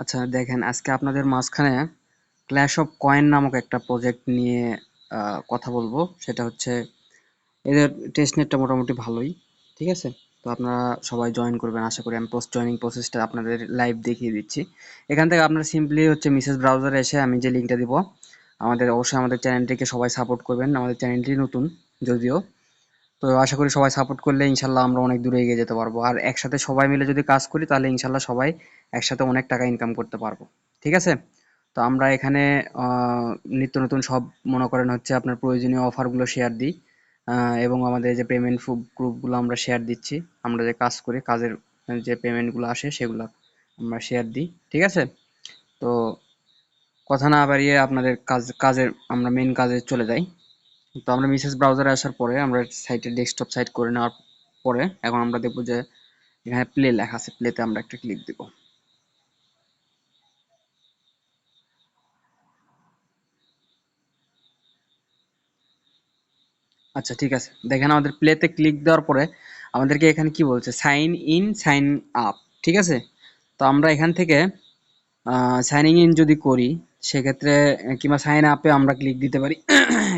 আচ্ছা দেখেন, আজকে আপনাদের মাঝখানে ক্ল্যাশ অফ কয়েন নামক একটা প্রজেক্ট নিয়ে কথা বলবো। সেটা হচ্ছে এদের টেস্টনেটটা মোটামুটি ভালোই, ঠিক আছে? তো আপনারা সবাই জয়েন করবেন আশা করি। আমি পোস্ট জয়েনিং প্রসেসটা আপনাদের লাইভ দেখিয়ে দিচ্ছি। এখান থেকে আপনারা সিম্পলি হচ্ছে মিসেস ব্রাউজারে এসে আমি যে লিঙ্কটা দিব, অবশ্যই আমাদের চ্যানেলটিকে সবাই সাপোর্ট করবেন। আমাদের চ্যানেলটি নতুন যদিও, তো আশা করি সবাই সাপোর্ট করলে ইনশাল্লাহ আমরা অনেক দূরে এগিয়ে যেতে পারবো। আর একসাথে সবাই মিলে যদি কাজ করি তাহলে ইনশাল্লাহ সবাই একসাথে অনেক টাকা ইনকাম করতে পারবো, ঠিক আছে? তো আমরা এখানে নিত্য নতুন সব মনে করেন হচ্ছে আপনার প্রয়োজনীয় অফারগুলো শেয়ার দিই, এবং আমাদের যে পেমেন্ট গ্রুপগুলো আমরা শেয়ার দিচ্ছি। আমরা যে কাজ করি, কাজের যে পেমেন্টগুলো আসে সেগুলো আমরা শেয়ার দিই, ঠিক আছে? তো কথা না বাড়িয়ে আপনাদের কাজের আমরা মেইন কাজে চলে যাই। তো আমরা মিসেস ব্রাউজারে আসার পরে আমরা সাইটে ডেস্কটপ সাইট করে নেওয়ার পরে এখন আমরা দেখবো যে এখানে প্লে লেখা আছে, প্লেতে আমরা একটা ক্লিক দিব। আচ্ছা ঠিক আছে, দেখেন আমাদের প্লেতে ক্লিক দেওয়ার পরে আমাদেরকে এখানে কি বলছে, সাইন ইন সাইন আপ, ঠিক আছে? তো আমরা এখান থেকে সাইনিং ইন যদি করি সেক্ষেত্রে কিংবা সাইন আপে আমরা ক্লিক দিতে পারি।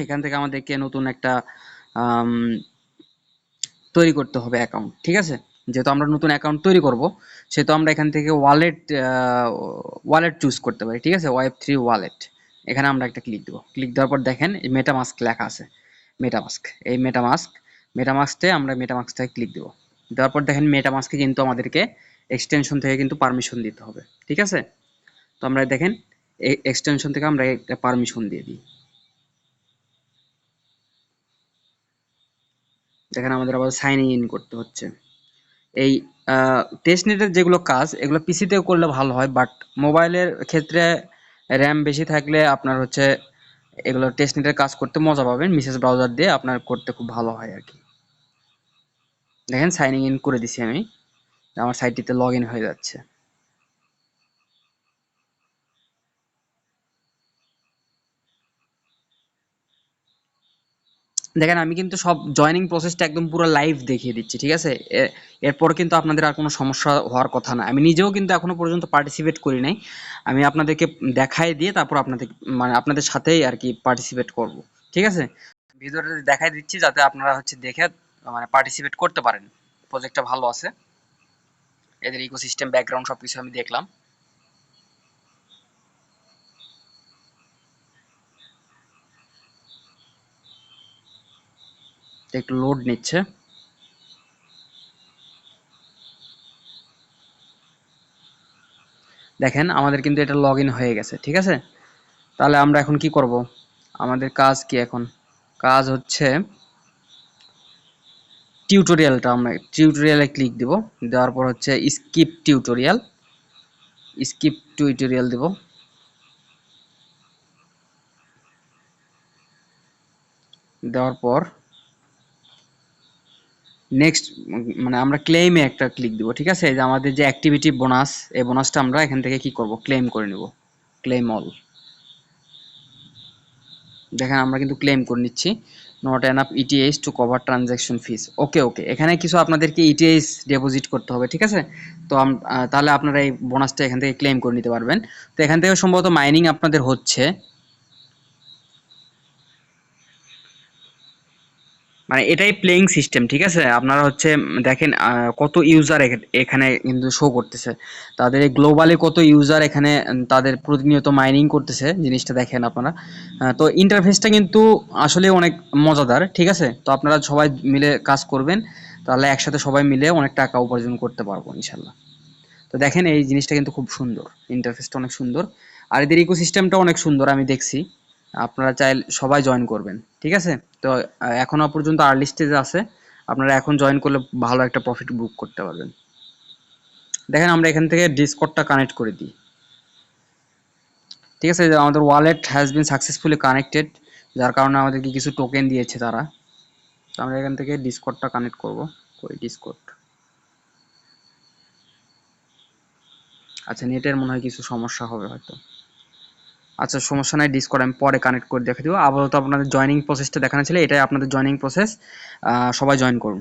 এখান থেকে আমাদেরকে নতুন একটা আম, তৈরি করতে হবে অ্যাকাউন্ট, ঠিক আছে? যেহেতু আমরা নতুন অ্যাকাউন্ট তৈরি করব, সেহেতু আমরা এখান থেকে ওয়ালেট চুজ করতে পারি, ঠিক আছে? ওয়েব 3 ওয়ালেট, এখানে আমরা একটা ক্লিক দেবো। ক্লিক দেওয়ার পর দেখেন মেটামাস্ক লেখা আছে, মেটামাস্ক। এই মেটামাস্কে আমরা মেটামাস্কটায় ক্লিক দেবো। দেওয়ার পর দেখেন মেটামাস্কে কিন্তু আমাদেরকে এক্সটেনশন থেকে কিন্তু পারমিশন দিতে হবে, ঠিক আছে? তো আমরা দেখেন এক্সটেনশন থেকে আমরা একটা পারমিশন দিয়ে দিই। দেখেন আমাদের আবার সাইন ইন করতে হচ্ছে। এই টেস্টনেটের যেগুলো কাজ এগুলো পিসিতেও করলে ভালো হয়, বাট মোবাইলের ক্ষেত্রে র্যাম বেশি থাকলে আপনার হচ্ছে এগুলো টেস্টনেটের কাজ করতে মজা পাবেন। মিসেস ব্রাউজার দিয়ে আপনার করতে খুব ভালো হয় আর কি। দেখেন সাইনিং ইন করে দিছি আমি, আমার সাইটটিতে লগ ইন হয়ে যাচ্ছে। দেখেন আমি কিন্তু সব জয়েনিং প্রসেসটা একদম পুরো লাইভ দেখিয়ে দিচ্ছি, ঠিক আছে? এরপর কিন্তু আপনাদের আর কোনো সমস্যা হওয়ার কথা না। আমি নিজেও কিন্তু এখনো পর্যন্ত পার্টিসিপেট করি নাই। আমি আপনাদেরকে দেখাই দিয়ে তারপর আপনাদের মানে আপনাদের সাথেই আর কি পার্টিসিপেট করব, ঠিক আছে? ভিডিওটা দেখাই দিচ্ছি যাতে আপনারা হচ্ছে দেখে মানে পার্টিসিপেট করতে পারেন। প্রজেক্টটা ভালো আছে, এদের ইকোসিস্টেম ব্যাকগ্রাউন্ড সবকিছু আমি দেখলাম। তো একটু লোড নিচ্ছে। দেখেন আমাদের কিন্তু এটা লগ ইন হয়ে গেছে, ঠিক আছে? তাহলে আমরা এখন কি করব? আমাদের কাজ কি এখন? কাজ হচ্ছে আমরা টিউটোরিয়ালে ক্লিক দিব। দেওয়ার পর হচ্ছে স্কিপ টিউটোরিয়াল দিব। দেওয়ার পর নেক্সট, মানে আমরা ক্লেইমে একটা ক্লিক দিব, ঠিক আছে? এই যে আমাদের যে অ্যাক্টিভিটি বোনাস, এই বোনাসটা আমরা এখান থেকে কি করব, ক্লেম করে নিব। Claim all. দেখেন আমরা কিন্তু ক্লেম করে নিচ্ছি। Not enough it's to cover transaction fees. Okay okay, এখানে কিছু আপনাদেরকে ইটিএস ডিপোজিট করতে হবে, ঠিক আছে? তো তাহলে আপনারা এই বোনাসটা এখান থেকে ক্লেম করে নিতে পারবেন। তো এখান থেকে সম্ভবত মাইনিং আপনাদের হচ্ছে, মানে এটাই প্লেইং সিস্টেম, ঠিক আছে? আপনারা হচ্ছে দেখেন কত ইউজার এখানে কিন্তু শো করতেছে। তাদের গ্লোবালি কত ইউজার এখানে তাদের প্রতিনিয়ত মাইনিং করতেছে, জিনিসটা দেখেন আপনারা। তো ইন্টারফেসটা কিন্তু আসলে অনেক মজাদার, ঠিক আছে? তো আপনারা সবাই মিলে কাজ করবেন, তাহলে একসাথে সবাই মিলে অনেক টাকা উপার্জন করতে পারবো ইনশাল্লাহ। তো দেখেন এই জিনিসটা কিন্তু খুব সুন্দর, ইন্টারফেসটা অনেক সুন্দর। আর এদের ইকোসিস্টেমটা অনেক সুন্দর, আমি দেখছি। আপনারা চাইলে সবাই জয়েন করবেন, ঠিক আছে? তো এখনো পর্যন্ত আর্লি স্টেজে আছে, আপনারা এখন জয়েন করলে ভালো একটা প্রফিট বুক করতে পারবেন। দেখেন আমরা এখান থেকে ডিসকর্ডটা কানেক্ট করে দিই, ঠিক আছে? যে আমাদের wallet has been successfully connected, যার কারণে আমাদেরকে কিছু টোকেন দিয়েছে তারা। তো আমরা এখান থেকে ডিসকর্ডটা কানেক্ট করব। ওই ডিসকর্ড, আচ্ছা নেটের মনে হয় কিছু সমস্যা হবে হয়তো। আচ্ছা সমস্যা নাই, ডিসকর্ড আমি পরে কানেক্ট করে দেখে দিব। আপাতত আপনাদের জয়েনিং প্রসেসটা দেখানো ছিল, এটাই আপনাদের জয়েনিং প্রসেস। সবাই জয়েন করুন।